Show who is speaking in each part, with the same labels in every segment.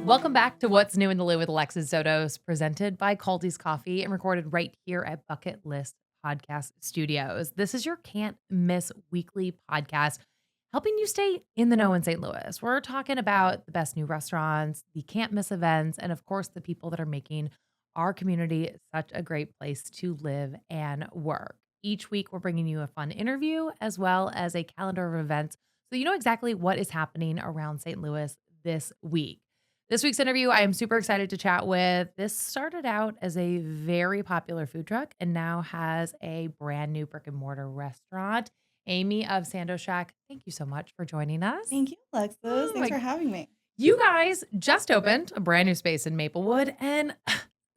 Speaker 1: Welcome back to What's New in the Lou with Alexis Zotos, presented by Caldy's Coffee and recorded right here at Bucket List Podcast Studios. This is your can't miss weekly podcast, helping you stay in the know in St. Louis. We're talking about the best new restaurants, the can't miss events, and of course, the people that are making our community such a great place to live and work. Each week, we're bringing you a fun interview as well as a calendar of events so you know exactly what is happening around St. Louis this week. This week's interview, I am super excited to chat with. This started out as a very popular food truck and now has a brand new brick and mortar restaurant. Amy of Sando Shack, thank you so much for joining us.
Speaker 2: Thank you, Alexis.
Speaker 1: Oh
Speaker 2: Thanks
Speaker 1: my-
Speaker 2: for having me.
Speaker 1: You guys just opened a brand new space in Maplewood, and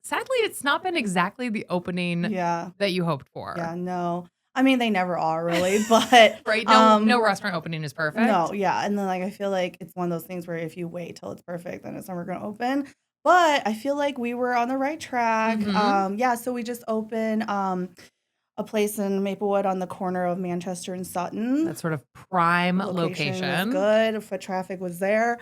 Speaker 1: sadly, it's not been exactly the opening
Speaker 2: Yeah.
Speaker 1: that you hoped for.
Speaker 2: Yeah, no. I mean, they never are really, but
Speaker 1: Right? No restaurant opening is perfect.
Speaker 2: no, yeah. And then I feel like it's one of those things where if you wait till it's perfect, then it's never gonna open. But I feel like we were on the right track.
Speaker 1: Mhm.
Speaker 2: So we just opened a place in Maplewood on the corner of Manchester and Sutton.
Speaker 1: That sort of prime
Speaker 2: Location
Speaker 1: location.
Speaker 2: was good. Foot traffic was there.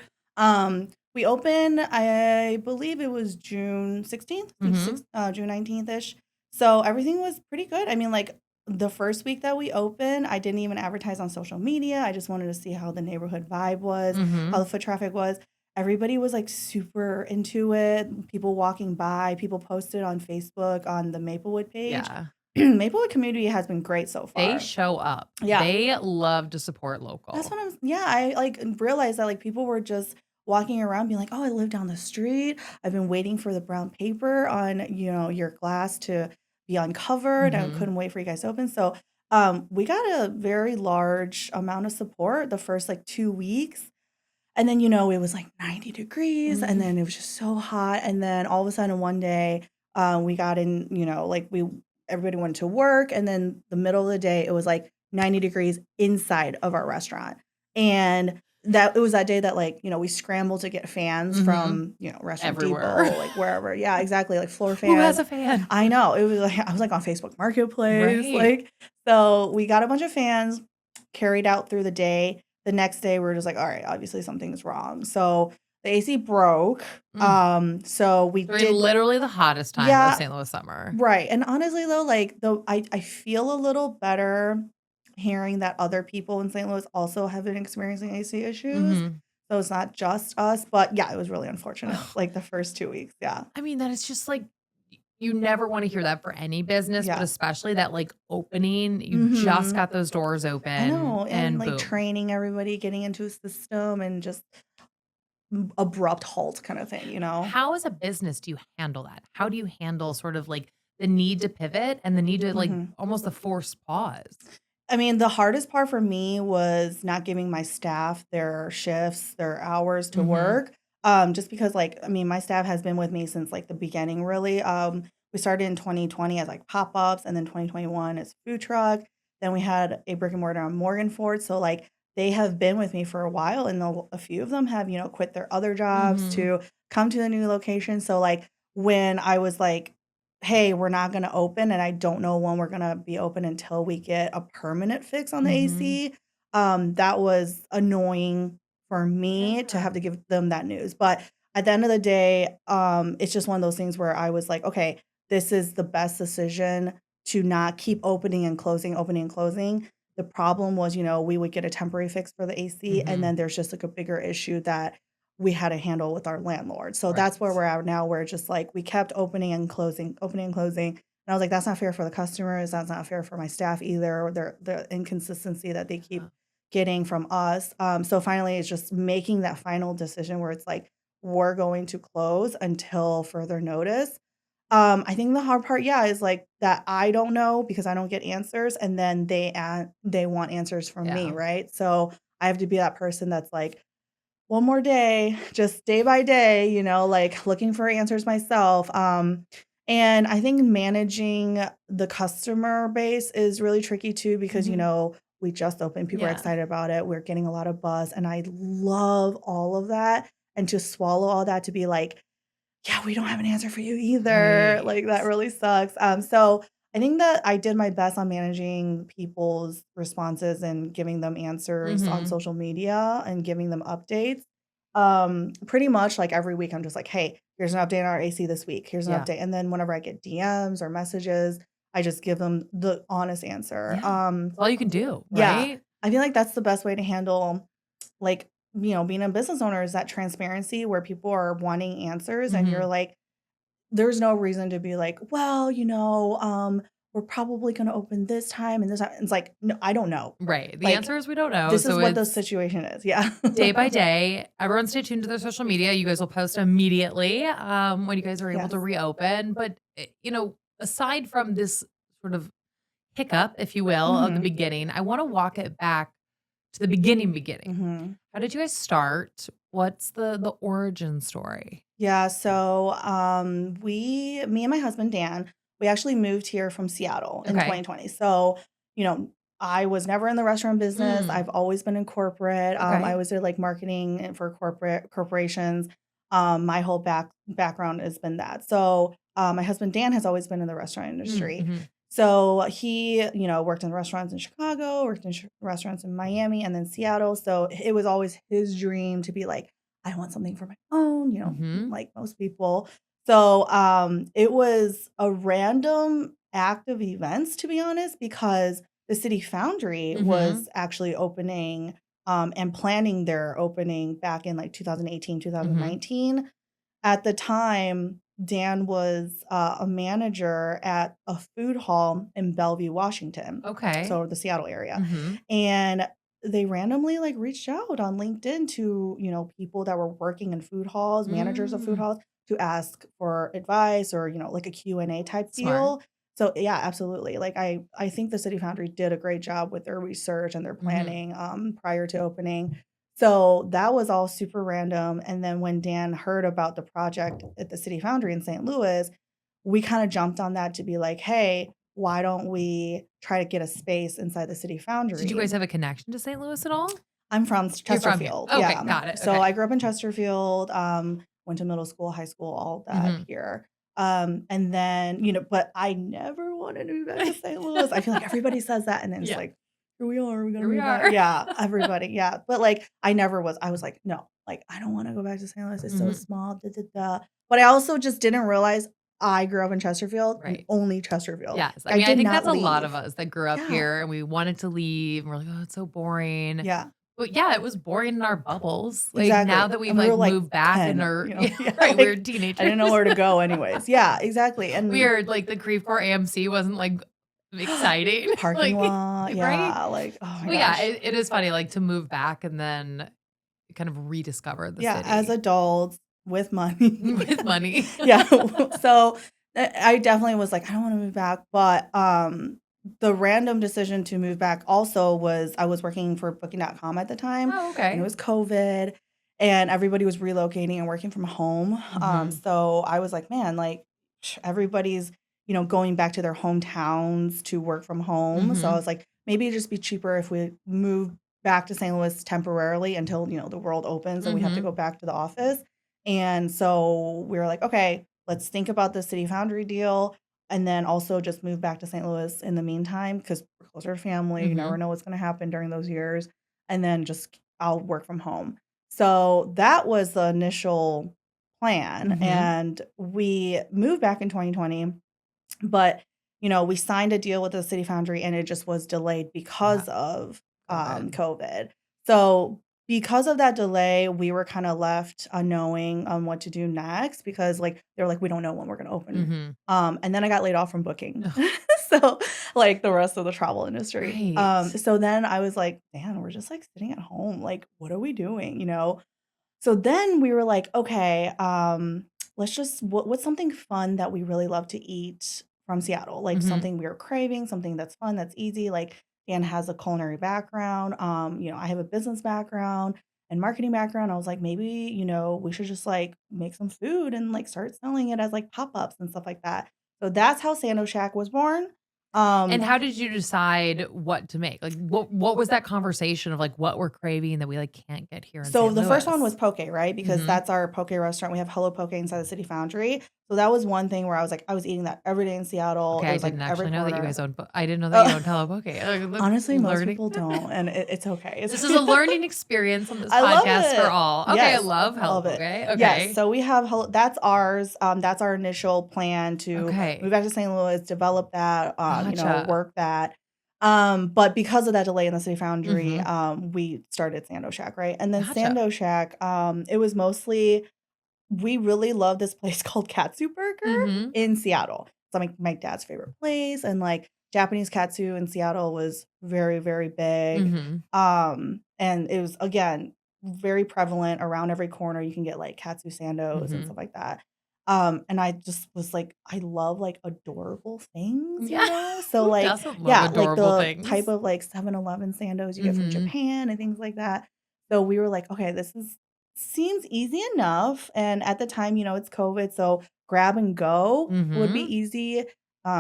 Speaker 2: We opened, I believe it was June 16th, June 19th-ish. So everything was pretty good. I mean, like the first week that we opened, I didn't even advertise on social media. I just wanted to see how the neighborhood vibe was,
Speaker 1: Mhm.
Speaker 2: how the foot traffic was. Everybody was like super into it. People walking by, people posted on Facebook on the Maplewood page.
Speaker 1: Yeah.
Speaker 2: Maplewood community has been great so far.
Speaker 1: They show up.
Speaker 2: Yeah.
Speaker 1: They love to support local.
Speaker 2: That's what I like realized that like people were just walking around being like, "Oh, I live down the street. I've been waiting for the brown paper on, your glass to be uncovered. I
Speaker 1: Mhm.
Speaker 2: couldn't wait for you guys to open." So, we got a very large amount of support the first like 2 weeks. And then, it was like 90 degrees and then it was just so hot. And then all of a sudden one day, we got in, everybody went to work. And then the middle of the day, it was like 90 degrees inside of our restaurant. And it was that day that we scrambled to get fans from, Restaurant
Speaker 1: Everywhere.
Speaker 2: Depot, like wherever. Yeah, exactly. Like floor
Speaker 1: Who has
Speaker 2: fans.
Speaker 1: a fan?
Speaker 2: I know. It was like, I was like on Facebook Marketplace.
Speaker 1: Right.
Speaker 2: So we got a bunch of fans carried out through the day. The next day, we were just like, all right, obviously something's wrong. So the AC broke. So we
Speaker 1: During literally the hottest time
Speaker 2: Yeah.
Speaker 1: of St. Louis summer.
Speaker 2: Right. And honestly, though, I feel a little better hearing that other people in St. Louis also have been experiencing AC issues.
Speaker 1: Mhm.
Speaker 2: So it's not just us. But yeah, it was really unfortunate. Like the first 2 weeks. Yeah.
Speaker 1: I mean, that is just like, you never want to hear that for any business, but
Speaker 2: Yeah.
Speaker 1: especially that like opening, you just
Speaker 2: Mhm.
Speaker 1: got those doors open.
Speaker 2: I know. And like
Speaker 1: boom.
Speaker 2: training everybody, getting into a system and just abrupt halt kind of thing.
Speaker 1: How as a business do you handle that? How do you handle sort of like the need to pivot and the need to like
Speaker 2: Mhm.
Speaker 1: almost a forced pause?
Speaker 2: I mean, the hardest part for me was not giving my staff their shifts, their hours to
Speaker 1: Mhm.
Speaker 2: work. Just because my staff has been with me since like the beginning, really. We started in 2020 as like pop-ups and then 2021 as food truck. Then we had a brick and mortar on Morganford. So like they have been with me for a while and a few of them have, quit their other jobs
Speaker 1: Mhm.
Speaker 2: to come to the new location. So like when I was like, hey, we're not going to open and I don't know when we're going to be open until we get a permanent fix on the
Speaker 1: Mhm.
Speaker 2: AC. That was annoying for me to
Speaker 1: Yeah.
Speaker 2: have to give them that news. But at the end of the day, it's just one of those things where I was like, okay, this is the best decision to not keep opening and closing, opening and closing. The problem was, we would get a temporary fix for the AC, and
Speaker 1: Mhm.
Speaker 2: then there's just like a bigger issue that we had to handle with our landlord. So that's where
Speaker 1: Right.
Speaker 2: we're at now. We're just like we kept opening and closing, opening and closing. And I was like, that's not fair for the customers. That's not fair for my staff either. The inconsistency that they keep
Speaker 1: Yeah.
Speaker 2: getting from us. So finally, it's just making that final decision where it's like we're going to close until further notice. I think the hard part, yeah, is like that I don't know because I don't get answers, and then they want answers from me,
Speaker 1: Yeah.
Speaker 2: right? So I have to be that person that's like, one more day, just day by day, like looking for answers myself. And I think managing the customer base is really tricky too because,
Speaker 1: Mhm.
Speaker 2: we just opened, people are
Speaker 1: Yeah.
Speaker 2: excited about it. We're getting a lot of buzz, and I love all of that. And to swallow all that to be like, yeah, we don't have an answer for you either. Like that
Speaker 1: Right.
Speaker 2: really sucks. So I think that I did my best on managing people's responses and giving them answers on
Speaker 1: Mhm.
Speaker 2: social media and giving them updates. Pretty much, like, every week, I'm just like, "Hey, here's an update on our AC this week. Here's an
Speaker 1: Yeah.
Speaker 2: update." And then whenever I get DMs or messages, I just give them the honest answer.
Speaker 1: Yeah. That's all you can do,
Speaker 2: Yeah,
Speaker 1: right?
Speaker 2: I feel like that's the best way to handle, like, being a business owner is that transparency where people are wanting answers and you're
Speaker 1: Mhm.
Speaker 2: like, there's no reason to be like, "Well, we're probably gonna open this time and this time." It's like, "No, I don't know."
Speaker 1: Right. The
Speaker 2: Like,
Speaker 1: answer is we don't know,
Speaker 2: this is
Speaker 1: so
Speaker 2: what the
Speaker 1: it's
Speaker 2: situation is. Yeah.
Speaker 1: day by day. Everyone stay tuned to their social media. You guys will post immediately, when you guys are able to
Speaker 2: Yes.
Speaker 1: reopen, but, aside from this sort of hiccup, if you will, of the
Speaker 2: Mhm.
Speaker 1: beginning, I wanna walk it back to the beginning.
Speaker 2: Mhm.
Speaker 1: How did you guys start? What's the origin story?
Speaker 2: Yeah, so, me and my husband, Dan, we actually moved here from Seattle in
Speaker 1: Okay.
Speaker 2: 2020. So, you know, I was never in the restaurant business.
Speaker 1: Mm,
Speaker 2: I've always been in corporate. I
Speaker 1: okay.
Speaker 2: always did, like, marketing and for corporations. My whole background has been that. So, my husband, Dan, has always been in the restaurant
Speaker 1: Mm,
Speaker 2: industry.
Speaker 1: mhm.
Speaker 2: So he, worked in restaurants in Chicago, worked in restaurants in Miami, and then Seattle. So it was always his dream to be like, I want something for my own,
Speaker 1: Mhm.
Speaker 2: like most people. So, it was a random act of events, to be honest, because the City Foundry
Speaker 1: Mhm.
Speaker 2: was actually opening, and planning their opening back in like 2018,
Speaker 1: Mhm.
Speaker 2: 2019. At the time, Dan was, a manager at a food hall in Bellevue, Washington,
Speaker 1: Okay.
Speaker 2: so the Seattle area,
Speaker 1: Mhm.
Speaker 2: and they randomly, like, reached out on LinkedIn to, people that were working in food halls, managers of food
Speaker 1: Mm.
Speaker 2: halls, to ask for advice or, like a Q&A type
Speaker 1: Smart.
Speaker 2: deal. So, yeah, absolutely, like, I think the City Foundry did a great job with their research and their
Speaker 1: Mhm.
Speaker 2: planning, prior to opening. So that was all super random, and then when Dan heard about the project at the City Foundry in St. Louis, we kinda jumped on that to be like, "Hey, why don't we try to get a space inside the City
Speaker 1: Did you guys
Speaker 2: Foundry?"
Speaker 1: have a connection to St. Louis at all?
Speaker 2: I'm from
Speaker 1: You're from here.
Speaker 2: Chesterfield,
Speaker 1: Okay,
Speaker 2: yeah.
Speaker 1: got it.
Speaker 2: So
Speaker 1: Okay.
Speaker 2: I grew up in Chesterfield, went to middle school, high school, all that
Speaker 1: Mhm.
Speaker 2: here. And then, but I never wanted to move back to St. Louis. I feel like everybody says that, and then it's
Speaker 1: Yeah.
Speaker 2: like, "Here we are, we're gonna
Speaker 1: Here we
Speaker 2: move back."
Speaker 1: are.
Speaker 2: Yeah, everybody, yeah. But, like, I never was I was like, "No, like, I don't wanna go back to St. Louis, it's so
Speaker 1: Mhm.
Speaker 2: small, da, da, da." But I also just didn't realize I grew up in Chesterfield and
Speaker 1: Right.
Speaker 2: only Chesterfield.
Speaker 1: Yes. I
Speaker 2: I
Speaker 1: mean, I
Speaker 2: did
Speaker 1: think
Speaker 2: not
Speaker 1: that's a lot of
Speaker 2: leave.
Speaker 1: us that grew up
Speaker 2: Yeah,
Speaker 1: here and we wanted to leave, and we're like, "Oh, it's so boring."
Speaker 2: yeah.
Speaker 1: But yeah, it was boring in our bubbles. Like, now
Speaker 2: Exactly,
Speaker 1: that we've,
Speaker 2: and we were,
Speaker 1: like,
Speaker 2: like,
Speaker 1: moved back and
Speaker 2: 10,
Speaker 1: are yeah,
Speaker 2: Yeah,
Speaker 1: right, we were
Speaker 2: like, I
Speaker 1: teenagers.
Speaker 2: didn't know where to go anyways. Yeah, exactly, and
Speaker 1: Weird, like, the Creve Coeur AMC wasn't, like, exciting,
Speaker 2: parking
Speaker 1: like
Speaker 2: lot,
Speaker 1: right?
Speaker 2: yeah, like, oh my
Speaker 1: Well, yeah,
Speaker 2: gosh.
Speaker 1: it is funny, like, to move back and then kind of rediscover the
Speaker 2: Yeah, as
Speaker 1: city
Speaker 2: adults with money.
Speaker 1: with money.
Speaker 2: Yeah, so, I definitely was like, "I don't wanna move back," but, the random decision to move back also was I was working for Booking.com at the time,
Speaker 1: Oh,
Speaker 2: and it
Speaker 1: okay.
Speaker 2: was COVID, and everybody was relocating and working from home,
Speaker 1: Mhm.
Speaker 2: so I was like, "Man, like, everybody's, going back to their hometowns to work from home," so I
Speaker 1: Mhm.
Speaker 2: was like, "Maybe it'd just be cheaper if we move back to St. Louis temporarily until, the world opens and we have to go
Speaker 1: Mhm.
Speaker 2: back to the office." And so we were like, "Okay, let's think about the City Foundry deal and then also just move back to St. Louis in the meantime because 'cause we're closer to family, you never
Speaker 1: Mhm.
Speaker 2: know what's gonna happen during those years, and then just I'll work from home." So that was the initial plan,
Speaker 1: Mhm.
Speaker 2: and we moved back in 2020, but, we signed a deal with the City Foundry, and it just was delayed
Speaker 1: Yeah,
Speaker 2: because of,
Speaker 1: COVID.
Speaker 2: COVID. So, because of that delay, we were kinda left unknowing on what to do next because, like, they were like, "We don't know when we're gonna open."
Speaker 1: Mhm.
Speaker 2: And then I got laid off from booking.
Speaker 1: Ugh,
Speaker 2: So, like, the rest of the travel industry.
Speaker 1: right.
Speaker 2: So then I was like, "Man, we're just, like, sitting at home, like, what are we doing?" You know? So then we were like, "Okay, let's just what's something fun that we really love to eat from Seattle? Like
Speaker 1: Mhm.
Speaker 2: something we are craving, something that's fun, that's easy." Like Dan has a culinary background. I have a business background and marketing background. I was like, maybe, we should just like make some food and like start selling it as like pop-ups and stuff like that. So that's how Sando Shack was born.
Speaker 1: And
Speaker 2: Um,
Speaker 1: how did you decide what to make? Like, what was that conversation of, like, what we're craving that we, like, can't get here in
Speaker 2: so
Speaker 1: St.
Speaker 2: the first one was
Speaker 1: Louis?
Speaker 2: poke, right? Because
Speaker 1: Mhm.
Speaker 2: that's our poke restaurant. We have Hello Poke inside the City Foundry. So that was one thing where I was like, I was eating that every day in Seattle.
Speaker 1: Okay,
Speaker 2: It
Speaker 1: I
Speaker 2: was like
Speaker 1: didn't
Speaker 2: every
Speaker 1: actually know that you guys
Speaker 2: corner.
Speaker 1: owned I didn't know that you
Speaker 2: Uh,
Speaker 1: owned Hello Poke. Look,
Speaker 2: honestly, most
Speaker 1: learning.
Speaker 2: people don't, and it's okay.
Speaker 1: This is a learning experience on this
Speaker 2: I love
Speaker 1: podcast for
Speaker 2: it.
Speaker 1: all. Okay, I
Speaker 2: Yes,
Speaker 1: love Hello
Speaker 2: love
Speaker 1: Poke.
Speaker 2: it. Yes,
Speaker 1: Okay.
Speaker 2: so we have that's ours. That's our initial plan to move
Speaker 1: Okay.
Speaker 2: back to St. Louis, develop that,
Speaker 1: Gotcha.
Speaker 2: work that. But because of that delay in the City Foundry,
Speaker 1: Mhm.
Speaker 2: we started Sando Shack, right? And then
Speaker 1: Gotcha.
Speaker 2: Sando Shack, it was mostly we really love this place called Katsu Burger
Speaker 1: Mhm.
Speaker 2: in Seattle. It's like my dad's favorite place, and, like, Japanese katsu in Seattle was very, very big.
Speaker 1: Mhm.
Speaker 2: And it was, again, very prevalent around every corner, you can get, like, katsu sandos and
Speaker 1: Mhm.
Speaker 2: stuff like that. And I just was like, I love, like, adorable things,
Speaker 1: Yeah.
Speaker 2: So,
Speaker 1: Who
Speaker 2: like,
Speaker 1: doesn't love
Speaker 2: yeah, like
Speaker 1: adorable
Speaker 2: the type
Speaker 1: things?
Speaker 2: of, like, 7-Eleven sandos you get from
Speaker 1: Mhm.
Speaker 2: Japan and things like that. So we were like, "Okay, this is seems easy enough," and at the time, it's COVID, so grab and go would be
Speaker 1: Mhm.
Speaker 2: easy,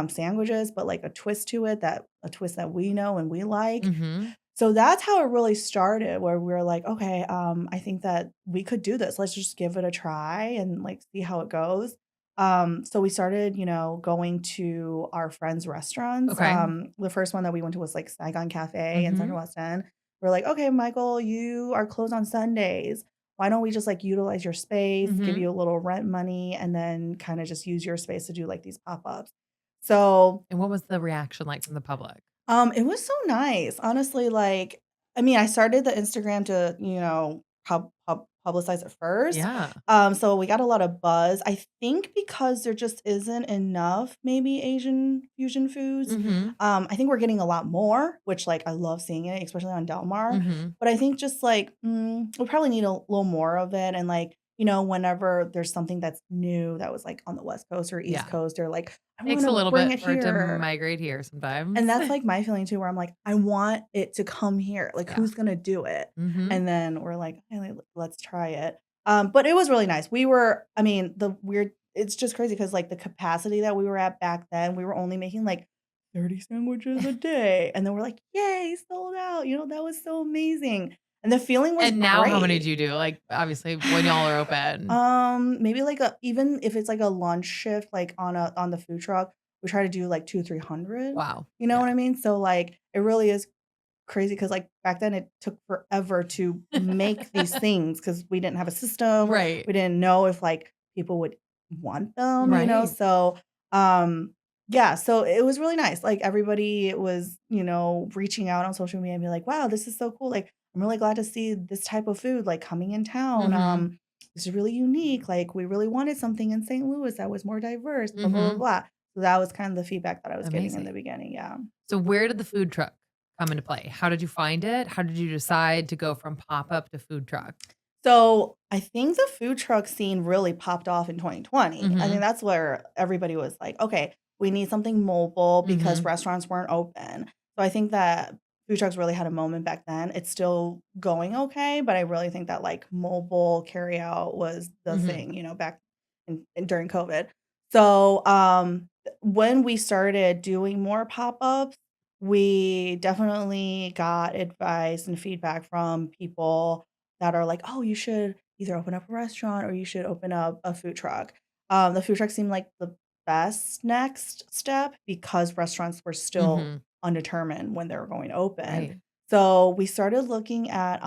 Speaker 2: sandwiches, but, like, a twist that we know and we like.
Speaker 1: Mhm.
Speaker 2: So that's how it really started, where we were like, "Okay, I think that we could do this. Let's just give it a try and, like, see how it goes." So we started, going to our friends' restaurants.
Speaker 1: Okay.
Speaker 2: The first one that we went to was, like, Saigon Cafe in Central
Speaker 1: Mhm.
Speaker 2: West End. We're like, "Okay, Michael, you are closed on Sundays. Why don't we just, like, utilize your space, give
Speaker 1: Mhm.
Speaker 2: you a little rent money, and then kinda just use your space to do, like, these pop-ups?" So
Speaker 1: And what was the reaction like from the public?
Speaker 2: it was so nice, honestly, like, I mean, I started the Instagram to, publicize it first,
Speaker 1: Yeah.
Speaker 2: so we got a lot of buzz. I think because there just isn't enough maybe Asian fusion foods,
Speaker 1: Mhm.
Speaker 2: I think we're getting a lot more, which, like, I love seeing it, especially on Del Mar,
Speaker 1: Mhm.
Speaker 2: but I think just, like, we probably need a little more of it, and, like, whenever there's something that's new that was, like, on the West Coast or East
Speaker 1: Yeah.
Speaker 2: Coast, they're like, "I
Speaker 1: Takes a
Speaker 2: wanna
Speaker 1: little
Speaker 2: bring
Speaker 1: bit
Speaker 2: it
Speaker 1: for it to
Speaker 2: here."
Speaker 1: migrate here
Speaker 2: And
Speaker 1: sometimes.
Speaker 2: that's, like, my feeling too, where I'm like, "I want it to come here, like,
Speaker 1: Yeah.
Speaker 2: who's gonna do it?"
Speaker 1: Mhm.
Speaker 2: And then we're like, "Okay, let's try it." But it was really nice. We were I mean, the weird it's just crazy because, like, the capacity that we were at back then, we were only making, like, 30 sandwiches a day, and then we're like, "Yay, sold out," that was so amazing, and the feeling was
Speaker 1: And now how many
Speaker 2: great.
Speaker 1: do you do? Like, obviously, when y'all are open.
Speaker 2: Maybe like a even if it's like a lunch shift, like on the food truck, we try to do like 2, 300.
Speaker 1: Wow.
Speaker 2: You know
Speaker 1: Yeah.
Speaker 2: what I mean? So like it really is crazy because like back then it took forever to make these things because we didn't have a system.
Speaker 1: Right.
Speaker 2: We didn't know if like people would want them.
Speaker 1: Right.
Speaker 2: So yeah, so it was really nice. Like everybody was, reaching out on social media and be like, wow, this is so cool. Like I'm really glad to see this type of food like coming in town.
Speaker 1: Mhm.
Speaker 2: This is really unique. Like we really wanted something in St. Louis that was more diverse, blah, blah, blah,
Speaker 1: Mhm.
Speaker 2: blah. So that was kind of the feedback that I was getting in the
Speaker 1: Amazing.
Speaker 2: beginning. Yeah.
Speaker 1: So where did the food truck come into play? How did you find it? How did you decide to go from pop-up to food truck?
Speaker 2: So, I think the food truck scene really popped off in 2020. I think
Speaker 1: Mhm.
Speaker 2: that's where everybody was like, "Okay, we need something mobile," because
Speaker 1: Mhm.
Speaker 2: restaurants weren't open. So, I think that food trucks really had a moment back then. It's still going okay, but I really think that, like, mobile carryout was the
Speaker 1: Mhm.
Speaker 2: thing, back during COVID. So, when we started doing more pop-ups, we definitely got advice and feedback from people that are like, "Oh, you should either open up a restaurant or you should open up a food truck." The food truck seemed like the best next step because restaurants were still
Speaker 1: Mhm.
Speaker 2: undetermined when they were going to open.
Speaker 1: Right.
Speaker 2: So we started looking at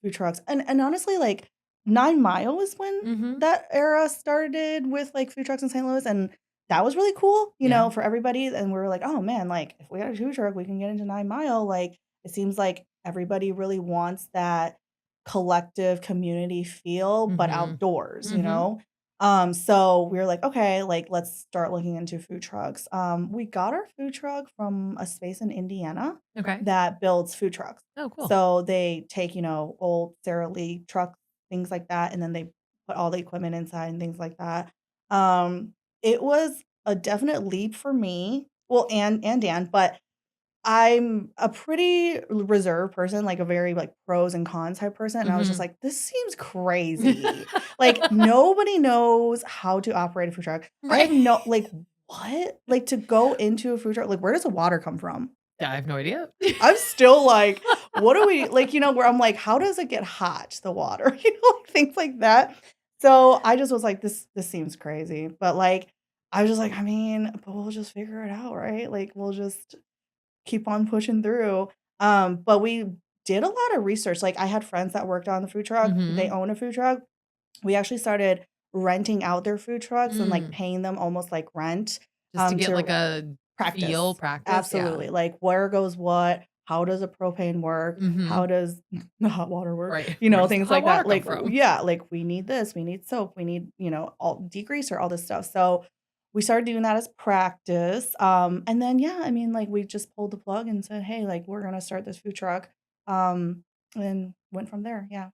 Speaker 2: food trucks, and honestly, like 9 Mile is when
Speaker 1: Mhm.
Speaker 2: that era started with like food trucks in St. Louis, and that was really cool,
Speaker 1: Yeah.
Speaker 2: for everybody. And we were like, oh man, like if we got a food truck, we can get into 9 Mile. Like it seems like everybody really wants that collective community feel, but
Speaker 1: Mhm. Mhm.
Speaker 2: outdoors. So we were like, okay, like let's start looking into food trucks. We got our food truck from a space in Indiana
Speaker 1: Okay.
Speaker 2: that builds food trucks.
Speaker 1: Oh, cool.
Speaker 2: So they take, old Sara Lee trucks, things like that, and then they put all the equipment inside and things like that. It was a definite leap for me. Well, and Dan, but I'm a pretty reserved person, like a very, like, pros and cons type person, and I was just
Speaker 1: Mhm.
Speaker 2: like, "This seems crazy." Like, nobody knows how to operate a food truck. I
Speaker 1: Right.
Speaker 2: have no like, what? Like, to go into a food truck, like, where does the water come from?
Speaker 1: Yeah, I have no idea.
Speaker 2: I'm still like, what do we like, where I'm like, how does it get hot, the water? Like, things like that. So, I just was like, this seems crazy, but, like, I was just like, I mean, but we'll just figure it out, right? Like, we'll just keep on pushing through. But we did a lot of research. Like, I had friends that worked on the food truck. They
Speaker 1: Mhm.
Speaker 2: own a food truck. We actually started renting out their food trucks and, like,
Speaker 1: Mm.
Speaker 2: paying them almost like rent,
Speaker 1: Just to get, like,
Speaker 2: to
Speaker 1: a
Speaker 2: practice.
Speaker 1: practice, yeah.
Speaker 2: Absolutely. Like, where goes what? How does a propane work? How
Speaker 1: Mhm.
Speaker 2: does the hot water work?
Speaker 1: Right. Where does the
Speaker 2: Things
Speaker 1: hot
Speaker 2: like
Speaker 1: water
Speaker 2: that.
Speaker 1: come
Speaker 2: Like,
Speaker 1: from?
Speaker 2: yeah, like, we need this, we need soap, we need, all degreaser, all this stuff. So, we started doing that as practice. And then, yeah, I mean, like, we just pulled the plug and said, "Hey, like, we're gonna start this food truck." Um, and went from there, yeah.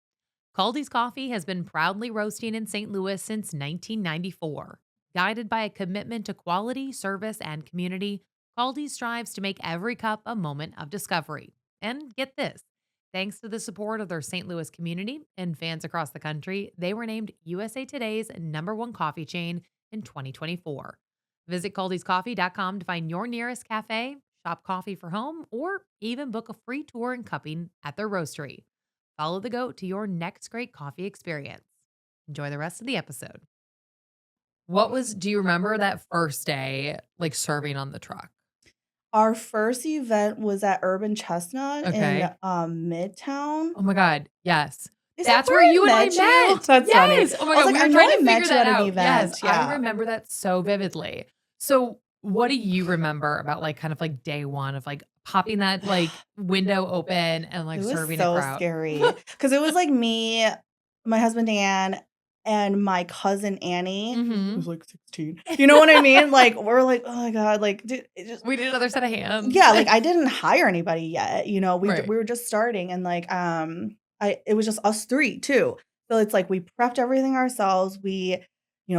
Speaker 1: Caldy's Coffee has been proudly roasting in St. Louis since 1994. Guided by a commitment to quality, service, and community, Caldy strives to make every cup a moment of discovery. And get this, thanks to the support of their St. Louis community and fans across the country, they were named USA Today's #1 coffee chain in 2024. Visit Caldy'sCoffee.com to find your nearest cafe, shop coffee for home, or even book a free tour and cupping at their roastery. Follow the goat to your next great coffee experience. Enjoy the rest of the episode. Do you remember that first day, like serving on the truck?
Speaker 2: Our first event was at Urban Chestnut in,
Speaker 1: Okay.
Speaker 2: Midtown.
Speaker 1: Oh my God. Yes.
Speaker 2: Is that
Speaker 1: That's
Speaker 2: where
Speaker 1: where
Speaker 2: I
Speaker 1: you and I
Speaker 2: met you?
Speaker 1: met.
Speaker 2: That's funny.
Speaker 1: Yes. Oh my
Speaker 2: I was
Speaker 1: God.
Speaker 2: like,
Speaker 1: We
Speaker 2: I
Speaker 1: were
Speaker 2: know
Speaker 1: trying
Speaker 2: I
Speaker 1: to figure
Speaker 2: met you
Speaker 1: that
Speaker 2: at an
Speaker 1: out. Yes.
Speaker 2: event,
Speaker 1: I
Speaker 2: yeah.
Speaker 1: remember that so vividly. So, what do you remember about like kind of like day one of like popping that like window open and
Speaker 2: It
Speaker 1: like
Speaker 2: was
Speaker 1: serving a
Speaker 2: so
Speaker 1: crowd?
Speaker 2: scary because it was, like, me, my husband Dan, and my cousin Annie,
Speaker 1: Hmm.
Speaker 2: who's, like, 16. You know what I mean? Like, we're like, "Oh my god," like, dude, it just
Speaker 1: We need another set of hands.
Speaker 2: yeah, like, I didn't hire anybody yet,
Speaker 1: Right.
Speaker 2: we were just starting and, like, I it was just us 3 too. So it's like we prepped everything ourselves, we,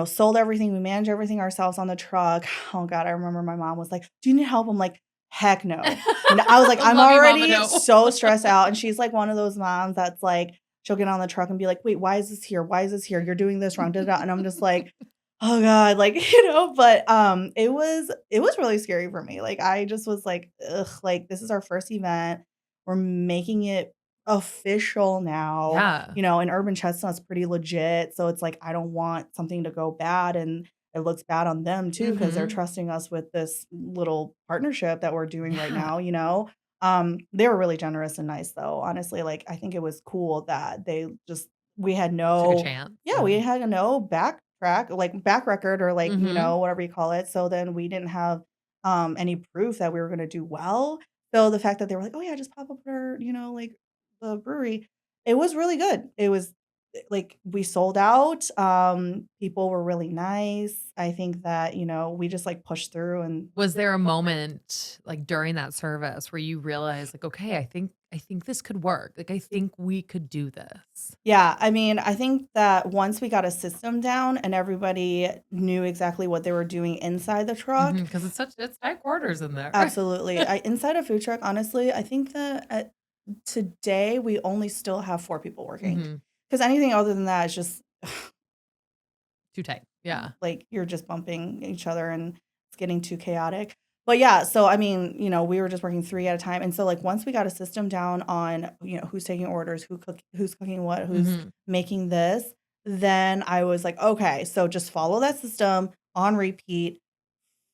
Speaker 2: sold everything, we managed everything ourselves on the truck. Oh god, I remember my mom was like, "Do you need help?" I'm like, "Heck no." I was like, "I'm
Speaker 1: Love you, Mama.
Speaker 2: already
Speaker 1: No.
Speaker 2: so stressed out," and she's like one of those moms that's like, she'll get on the truck and be like, "Wait, why is this here? Why is this here? You're doing this wrong, da, da, da," and I'm just like, "Oh god," like, but, it was really scary for me, like, I just was like, "Ugh," like, this is our first event, we're making it official now,
Speaker 1: Yeah.
Speaker 2: and Urban Chestnut's pretty legit, so it's like, I don't want something to go bad, and it looks bad on them too because 'cause they're
Speaker 1: Mhm.
Speaker 2: trusting us with this little partnership that we're doing right
Speaker 1: Yeah.
Speaker 2: now. They were really generous and nice though, honestly, like, I think it was cool that they just we had
Speaker 1: Took a
Speaker 2: no
Speaker 1: chance
Speaker 2: yeah, we
Speaker 1: and
Speaker 2: had no backtrack like, back record or, like,
Speaker 1: mhm.
Speaker 2: whatever you call it, so then we didn't have, any proof that we were gonna do well, so the fact that they were like, "Oh, yeah, just pop up at our, like, the brewery," it was really good. It was, like, we sold out, people were really nice. I think that, we just, like, pushed through and
Speaker 1: Was there a moment, like, during that service where you realized, like, "Okay, I think this could work. Like, I think we could do this."
Speaker 2: yeah, I mean, I think that once we got a system down and everybody knew exactly what they were doing inside the truck.
Speaker 1: Because it's tight quarters in there.
Speaker 2: Absolutely. Inside a food truck, honestly, I think that today we only still have 4 people working
Speaker 1: Mhm.
Speaker 2: because anything other than that is just
Speaker 1: Too tight. Yeah.
Speaker 2: like, you're just bumping each other and it's getting too chaotic. But yeah, so I mean, we were just working 3 at a time, and so, like, once we got a system down on, who's taking orders, who's cooking what, who's
Speaker 1: Mhm.
Speaker 2: making this, then I was like, "Okay, so just follow that system on repeat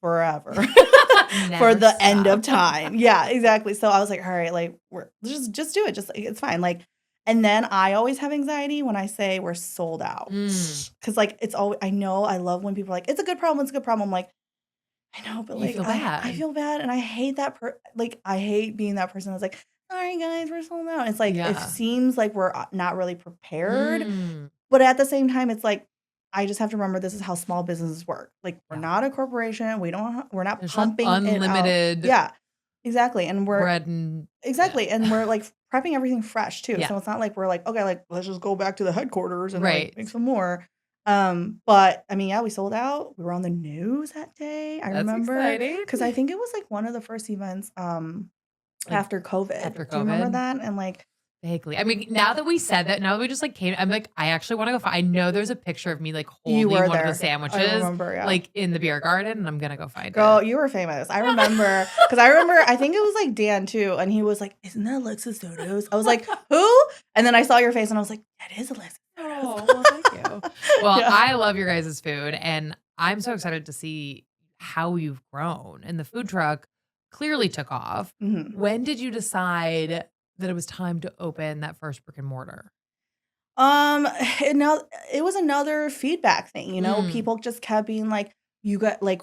Speaker 2: forever for
Speaker 1: Never
Speaker 2: the end of
Speaker 1: stop.
Speaker 2: time." Yeah, exactly. So I was like, "All right, like, we're just do it, just like, it's fine." Like, and then I always have anxiety when I say we're sold out,
Speaker 1: Mm.
Speaker 2: because like, it's all I know I love when people are like, "It's a good problem, it's a good problem." I'm like, "I know, but,
Speaker 1: You
Speaker 2: like,
Speaker 1: feel
Speaker 2: I
Speaker 1: bad.
Speaker 2: feel bad, and I hate that I hate being that person that's like, "Sorry, guys, we're sold out." It's like, it
Speaker 1: Yeah.
Speaker 2: seems like we're, not really prepared,
Speaker 1: Mm.
Speaker 2: but at the same time, it's like, I just have to remember this is how small businesses work. Like, we're
Speaker 1: Yeah.
Speaker 2: not a corporation, we're not
Speaker 1: There's not
Speaker 2: pumping it out.
Speaker 1: unlimited
Speaker 2: Yeah, exactly, and we're
Speaker 1: bread and yeah.
Speaker 2: exactly, and we're, like, prepping everything fresh too,
Speaker 1: Yeah.
Speaker 2: so it's not like we're like, "Okay, like, let's just go back to the headquarters and, like,
Speaker 1: Right.
Speaker 2: make some more." But, I mean, yeah, we sold out, we were on the news that day, I
Speaker 1: That's
Speaker 2: remember
Speaker 1: exciting.
Speaker 2: because I think it was, like, one of the first events,
Speaker 1: Like,
Speaker 2: after COVID.
Speaker 1: after
Speaker 2: Do you remember
Speaker 1: COVID?
Speaker 2: that? And, like
Speaker 1: Vaguely. I mean, now that we said that, now that we just, like, came I'm like, I actually wanna go I know there's a picture of me, like,
Speaker 2: You
Speaker 1: holding
Speaker 2: were
Speaker 1: one of the
Speaker 2: there. I
Speaker 1: sandwiches,
Speaker 2: remember, yeah.
Speaker 1: like, in the beer garden, and I'm gonna go find
Speaker 2: Girl,
Speaker 1: it.
Speaker 2: you were famous. I remember, because I remember I think it was, like, Dan too, and he was like, "Isn't that Alexis Zotos?" I was like, "Who?" And then I saw your face and I was like, "That is Alexis
Speaker 1: Oh,
Speaker 2: Zotos."
Speaker 1: well, thank you. Well,
Speaker 2: Yeah.
Speaker 1: I love your guys' food, and I'm so excited to see how you've grown, and the food truck clearly took off.
Speaker 2: Mhm.
Speaker 1: When did you decide that it was time to open that first brick and mortar?
Speaker 2: Um, and now it was another feedback thing,
Speaker 1: Mm,
Speaker 2: people just kept being like, "You got" like,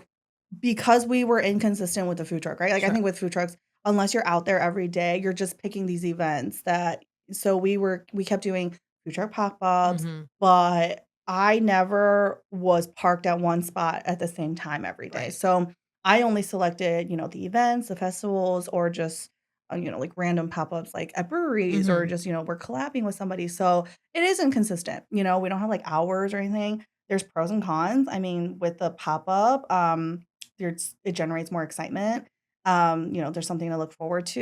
Speaker 2: because we were inconsistent with the food truck, right? Like, I
Speaker 1: sure.
Speaker 2: think with food trucks, unless you're out there every day, you're just picking these events that so we kept doing food truck pop-ups,
Speaker 1: Mhm.
Speaker 2: but I never was parked at one spot at the same time every day.
Speaker 1: Right.
Speaker 2: So, I only selected, the events, the festivals, or just, like random pop-ups like at breweries or
Speaker 1: Mhm.
Speaker 2: just, we're collabing with somebody. So, it is inconsistent, we don't have, like, hours or anything. There's pros and cons. I mean, with the pop-up, it generates more excitement. There's something to look forward to.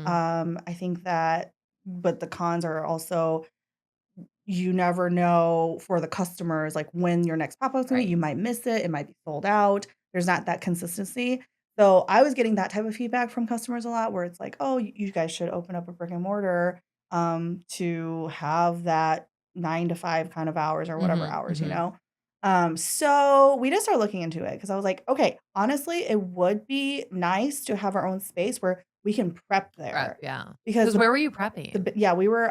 Speaker 1: Mhm.
Speaker 2: I think that but the cons are also you never know for the customers, like, when your next pop-up's gonna be.
Speaker 1: Right.
Speaker 2: You might miss it, it might be sold out. There's not that consistency. So, I was getting that type of feedback from customers a lot where it's like, "Oh, you guys should open up a brick and mortar, to have that 9 to 5 kind of hours or whatever
Speaker 1: Mhm.
Speaker 2: hours," you
Speaker 1: Mhm.
Speaker 2: know? So we just started looking into it because I was like, "Okay, honestly, it would be nice to have our own space where we can prep
Speaker 1: Prep,
Speaker 2: there."
Speaker 1: yeah.
Speaker 2: Because
Speaker 1: Because where were you prepping?
Speaker 2: yeah, we were,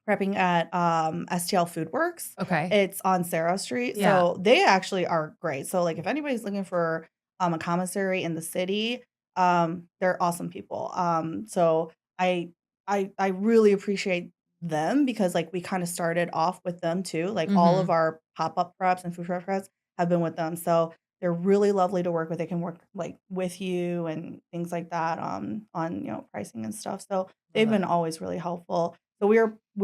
Speaker 2: prepping at, STL Foodworks.
Speaker 1: Okay.
Speaker 2: It's on Sarah Street,
Speaker 1: Yeah.
Speaker 2: so they actually are great. So, like, if anybody's looking for, a commissary in the city, they're awesome people. So I really appreciate them because, like, we kinda started off with them too. Like, all of
Speaker 1: Mhm.
Speaker 2: our pop-up preps and food truck preps have been with them. So they're really lovely to work with. They can work, like, with you and things like that, on, pricing and stuff. So
Speaker 1: Love
Speaker 2: they've
Speaker 1: it.
Speaker 2: been always really helpful. So we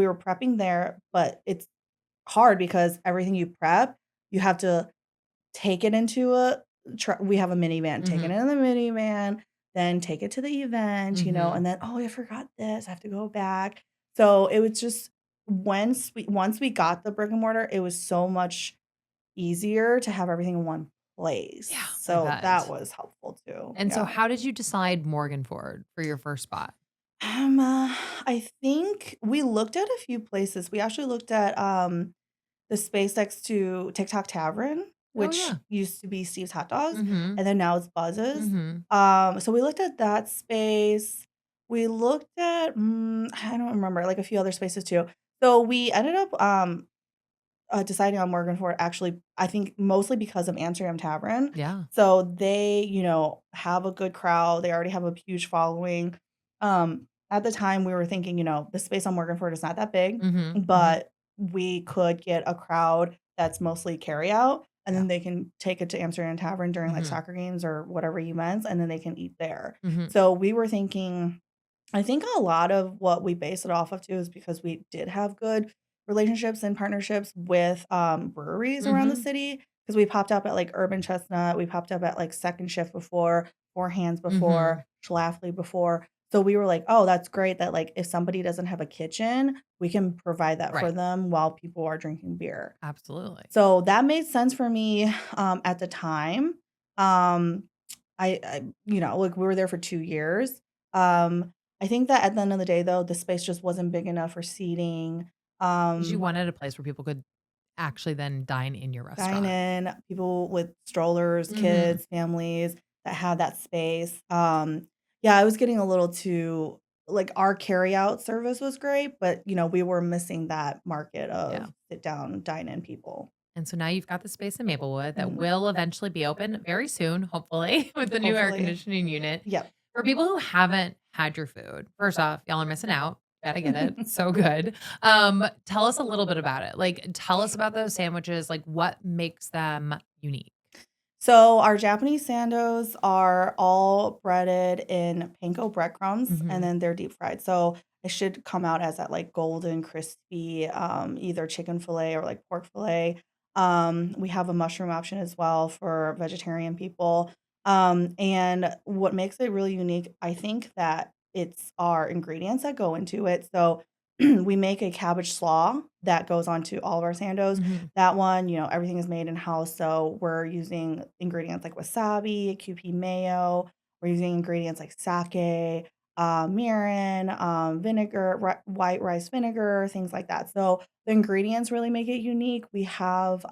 Speaker 2: were prepping there, but it's hard because everything you prep, you have to take it into a we have a minivan, take it
Speaker 1: Mhm.
Speaker 2: in the minivan, then take it to the event, and
Speaker 1: Mhm.
Speaker 2: then, "Oh, I forgot this, I have to go back." So it was just once we got the brick and mortar, it was so much easier to have everything in one place.
Speaker 1: Yeah, I
Speaker 2: So that
Speaker 1: bet.
Speaker 2: was helpful too,
Speaker 1: And so
Speaker 2: yeah.
Speaker 1: how did you decide Morganford for your first spot?
Speaker 2: I think we looked at a few places. We actually looked at, the space next to TikTok Tavern,
Speaker 1: Oh,
Speaker 2: which
Speaker 1: yeah.
Speaker 2: used to be Steve's Hot Dogs,
Speaker 1: Mhm.
Speaker 2: and then now it's Buzz's.
Speaker 1: Mhm.
Speaker 2: So we looked at that space. We looked at, I don't remember, like, a few other spaces too. So we ended up, deciding on Morgan Ford actually, I think mostly because of Amsterdam Tavern.
Speaker 1: Yeah.
Speaker 2: So they, have a good crowd. They already have a huge following. At the time, we were thinking, the space on Morgan Ford is not that big,
Speaker 1: Mhm. Mhm.
Speaker 2: but we could get a crowd that's mostly carry out, and
Speaker 1: Yeah.
Speaker 2: then they can take it to Amsterdam Tavern during like
Speaker 1: Mhm.
Speaker 2: soccer games or whatever events, and then they can eat there.
Speaker 1: Mhm.
Speaker 2: So we were thinking I think a lot of what we base it off of too is because we did have good relationships and partnerships with, breweries around the
Speaker 1: Mhm.
Speaker 2: city. Because we popped up at, like, Urban Chestnut, we popped up at, like, Second Shift before, Four Hands
Speaker 1: Mhm.
Speaker 2: before, Schlafly before. So we were like, "Oh, that's great that, like, if somebody doesn't have a kitchen, we can provide that for
Speaker 1: Right.
Speaker 2: them while people are drinking beer."
Speaker 1: Absolutely.
Speaker 2: So that made sense for me, at the time. Um, like, we were there for 2 years. I think that at the end of the day, though, the space just wasn't big enough for seating.
Speaker 1: 'Cause you
Speaker 2: Um,
Speaker 1: wanted a place where people could actually then dine in your
Speaker 2: Dine
Speaker 1: restaurant.
Speaker 2: in, people with strollers,
Speaker 1: Mhm.
Speaker 2: kids, families that had that space. Yeah, I was getting a little too like, our carryout service was great, but, we were missing that market
Speaker 1: Yeah.
Speaker 2: of sit down, dine in people.
Speaker 1: And so now you've got the space in Maplewood that
Speaker 2: Mhm.
Speaker 1: will eventually be open very soon, hopefully, with the new air
Speaker 2: Hopefully.
Speaker 1: conditioning unit.
Speaker 2: Yep.
Speaker 1: For people who haven't had your food, first off, y'all are missing out. Gotta get it. So good. Tell us a little bit about it. Like, tell us about those sandwiches. Like, what makes them unique?
Speaker 2: So our Japanese sandos are all breaded in panko breadcrumbs, and
Speaker 1: Mhm.
Speaker 2: then they're deep fried. So it should come out as that like golden, crispy, either chicken fillet or like pork fillet. We have a mushroom option as well for vegetarian people. And what makes it really unique, I think that it's our ingredients that go into it. So we make a cabbage slaw that goes onto all of our sandos.
Speaker 1: Mhm.
Speaker 2: That one, everything is made in house. So we're using ingredients like wasabi, QP mayo. We're using ingredients like sake, mirin, vinegar, white rice vinegar, things like that. So the ingredients really make it unique. We have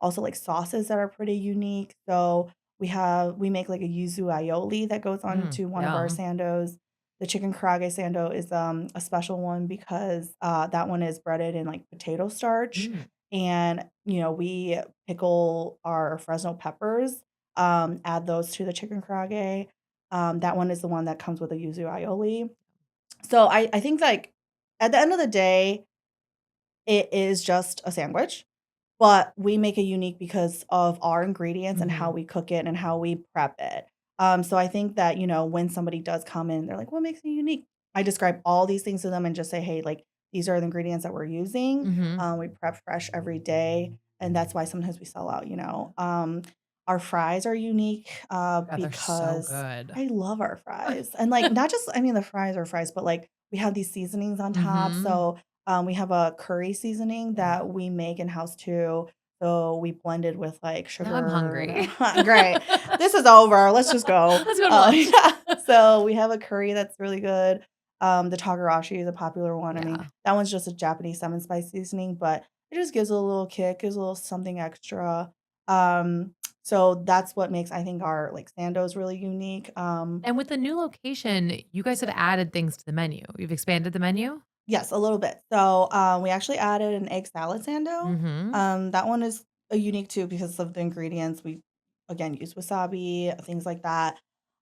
Speaker 2: also like sauces that are pretty unique. So we make like a yuzu aioli that goes onto one of our
Speaker 1: Yum.
Speaker 2: sandos. The chicken karage sando is a special one because that one is breaded in like potato starch,
Speaker 1: Mm.
Speaker 2: and we pickle our Fresno peppers, add those to the chicken karage. That one is the one that comes with a yuzu aioli. So I think like at the end of the day, it is just a sandwich, but we make it unique because of our ingredients and how
Speaker 1: Mhm.
Speaker 2: we cook it and how we prep it. So I think that, when somebody does come in, they're like, "What makes it unique?" I describe all these things to them and just say, "Hey, like these are the ingredients that we're using.
Speaker 1: Mhm.
Speaker 2: We prep fresh every day, and that's why sometimes we sell out." Our fries are unique
Speaker 1: God, they're so
Speaker 2: because
Speaker 1: good.
Speaker 2: I love our fries, and like not just, I mean, the fries are fries, but like we have these seasonings on top.
Speaker 1: Mhm.
Speaker 2: So we have a curry seasoning
Speaker 1: Yeah.
Speaker 2: that we make in-house too. So we blended with like
Speaker 1: Now I'm
Speaker 2: sugar
Speaker 1: hungry.
Speaker 2: and great. This is over. Let's just go.
Speaker 1: Let's go to lunch.
Speaker 2: Yeah. So we have a curry that's really good. The Togarashi is a popular one. I mean,
Speaker 1: Yeah.
Speaker 2: that one's just a Japanese seven spice seasoning, but it just gives a little kick, gives a little something extra. So that's what makes, I think, our like sandos really unique.
Speaker 1: And with the new location, you guys have added things to the menu. You've expanded the menu?
Speaker 2: Yes, a little bit. So, we actually added an egg salad sando.
Speaker 1: Mhm.
Speaker 2: That one is a unique too because of the ingredients. We again use wasabi, things like that.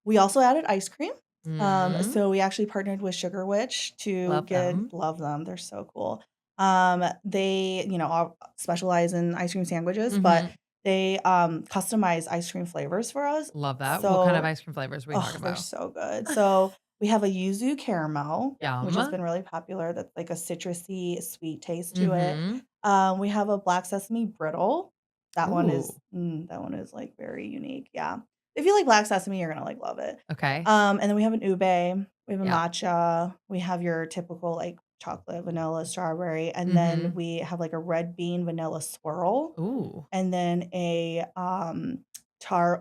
Speaker 2: We also added ice cream.
Speaker 1: Mhm.
Speaker 2: So we actually partnered with Sugar Witch to
Speaker 1: Love them.
Speaker 2: love them. They're so cool. They, all specialize in ice cream sandwiches, but
Speaker 1: Mhm.
Speaker 2: they customize ice cream flavors for us.
Speaker 1: Love that. What kind of
Speaker 2: So
Speaker 1: ice cream flavors are we
Speaker 2: oh,
Speaker 1: talking
Speaker 2: they're
Speaker 1: about?
Speaker 2: so good. So we have a yuzu caramel, which has
Speaker 1: Yum.
Speaker 2: been really popular. That's like a citrusy, sweet taste to it.
Speaker 1: Mhm.
Speaker 2: We have a black sesame brittle.
Speaker 1: Ooh,
Speaker 2: That one is like very unique. Yeah. If you like black sesame, you're gonna like love it.
Speaker 1: okay.
Speaker 2: And then we have an ube, we have a
Speaker 1: Yeah.
Speaker 2: matcha, we have your typical like chocolate, vanilla, strawberry, and then
Speaker 1: Mhm.
Speaker 2: we have like a red bean vanilla swirl
Speaker 1: Ooh.
Speaker 2: and then a,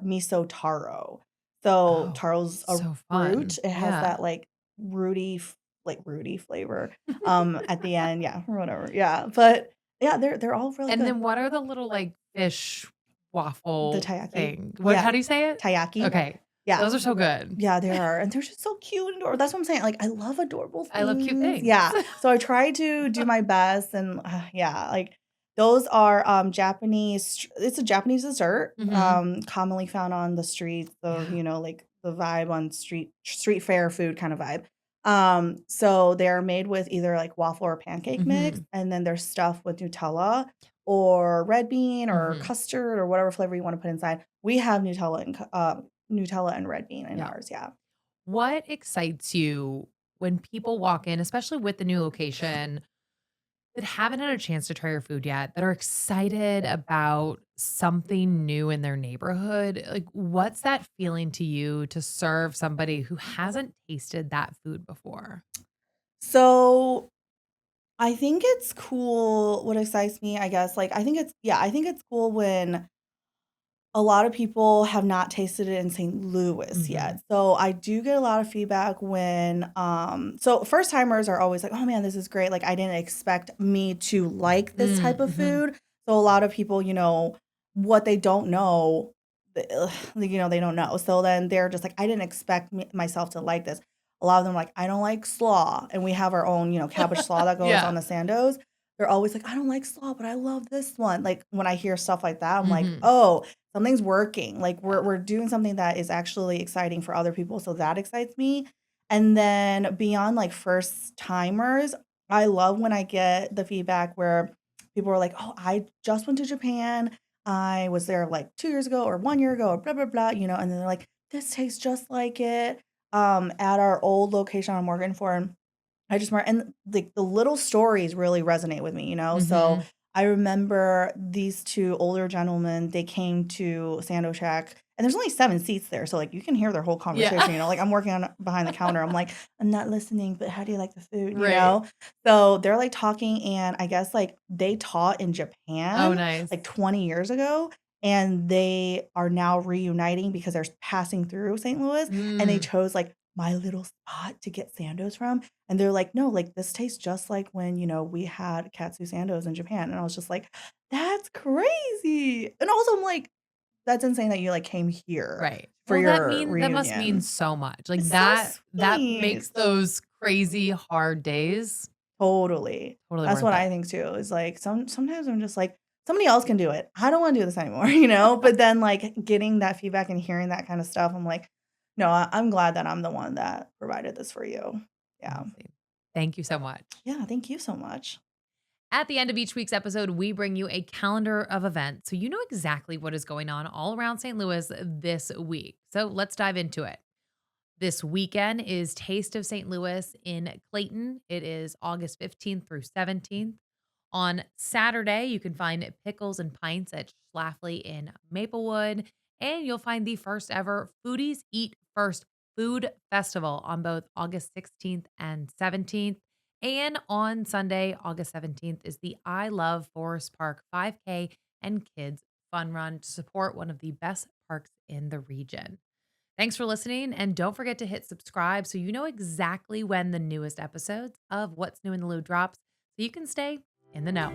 Speaker 2: miso taro. So,
Speaker 1: Oh,
Speaker 2: taro's a
Speaker 1: so
Speaker 2: root.
Speaker 1: fun.
Speaker 2: It has
Speaker 1: Yeah.
Speaker 2: that, like, rooty flavor, at the end, yeah, or whatever, yeah, but, yeah, they're all really
Speaker 1: And
Speaker 2: good.
Speaker 1: then what are the little, like, fish
Speaker 2: The
Speaker 1: waffle
Speaker 2: taiyaki?
Speaker 1: thing? What
Speaker 2: Yeah,
Speaker 1: how do you say it?
Speaker 2: taiyaki?
Speaker 1: Okay.
Speaker 2: Yeah.
Speaker 1: Those are so good.
Speaker 2: Yeah, they are, and they're just so cute and adorable. That's what I'm saying, like, I love adorable
Speaker 1: I love cute
Speaker 2: things.
Speaker 1: things.
Speaker 2: Yeah, so I try to do my best and, yeah, like, those are, Japanese it's a Japanese dessert,
Speaker 1: Mhm.
Speaker 2: commonly found on the streets of,
Speaker 1: Yeah.
Speaker 2: like, the vibe on street fair food kind of vibe. So they're made with either, like, waffle or pancake mix,
Speaker 1: Mhm.
Speaker 2: and then they're stuffed with Nutella or red bean or
Speaker 1: Mhm.
Speaker 2: custard or whatever flavor you wanna put inside. We have Nutella and red bean in
Speaker 1: Yeah.
Speaker 2: ours, yeah.
Speaker 1: What excites you when people walk in, especially with the new location, that haven't had a chance to try your food yet, that are excited about something new in their neighborhood? Like, what's that feeling to you to serve somebody who hasn't tasted that food before?
Speaker 2: So, I think it's cool what excites me, I guess, like, I think it's cool when a lot of people have not tasted it in St. Louis
Speaker 1: Mhm.
Speaker 2: yet. So I do get a lot of feedback when so first timers are always like, "Oh man, this is great. Like I didn't expect me to like this type of
Speaker 1: Mhm.
Speaker 2: food." So a lot of people, what they don't know, they don't know. So then they're just like, "I didn't expect myself to like this." A lot of them are like, "I don't like slaw." And we have our own, cabbage slaw that goes on
Speaker 1: Yeah.
Speaker 2: the sandos. They're always like, "I don't like slaw, but I love this one." Like when I hear stuff like that, I'm like,
Speaker 1: Mhm.
Speaker 2: "Oh, something's working. Like
Speaker 1: Yeah.
Speaker 2: we're doing something that is actually exciting for other people, so that excites me. And then beyond like first timers, I love when I get the feedback where people are like, "Oh, I just went to Japan. I was there like 2 years ago or 1 year ago or blah blah blah," and then they're like, "This tastes just like it." At our old location on Morgan Morganthorne, I just remember and, the little stories really resonate with me, So,
Speaker 1: Mhm.
Speaker 2: I remember these 2 older gentlemen, they came to Sando Shack, and there's only 7 seats there, so, like, you can hear their whole
Speaker 1: Yeah.
Speaker 2: conversation, like, I'm working on behind the counter, I'm like, "I'm not listening, but how do you like the food?" You
Speaker 1: Right.
Speaker 2: know? So, they're, like, talking, and I guess, like, they taught in
Speaker 1: Oh,
Speaker 2: Japan,
Speaker 1: nice.
Speaker 2: like, 20 years ago, and they are now reuniting because they're passing through St. Louis, and they
Speaker 1: Mm,
Speaker 2: chose, like, my little spot to get sandos from, and they're like, "No, like, this tastes just like when, we had katsu sandos in Japan," and I was just like, "That's crazy." And also, I'm like, "That's insane that you, like, came here
Speaker 1: right.
Speaker 2: for
Speaker 1: Well,
Speaker 2: your
Speaker 1: that must mean
Speaker 2: reunion."
Speaker 1: so much. Like,
Speaker 2: It's so
Speaker 1: that
Speaker 2: sweet.
Speaker 1: makes those crazy hard days
Speaker 2: Totally.
Speaker 1: totally
Speaker 2: That's
Speaker 1: worth
Speaker 2: what
Speaker 1: it.
Speaker 2: I think too, is, like, sometimes I'm just like, "Somebody else can do it. I don't wanna do this anymore," But then, like, getting that feedback and hearing that kinda stuff, I'm like, "No, I'm glad that I'm the one that provided this for you." Yeah.
Speaker 1: Amazing. Thank you so much.
Speaker 2: Yeah, thank you so much.
Speaker 1: At the end of each week's episode, we bring you a calendar of events so you know exactly what is going on all around St. Louis this week. So let's dive into it. This weekend is Taste of St. Louis in Clayton. It is August 15th through 17th. On Saturday, you can find Pickles and Pints at Schlafly in Maplewood. And you'll find the first ever Foodies Eat First Food Festival on both August 16th and 17th. And on Sunday, August 17th, is the I Love Forest Park 5K and Kids Fun Run to support one of the best parks in the region. Thanks for listening, and don't forget to hit subscribe so you know exactly when the newest episodes of What's New in the Lou drops so you can stay in the know.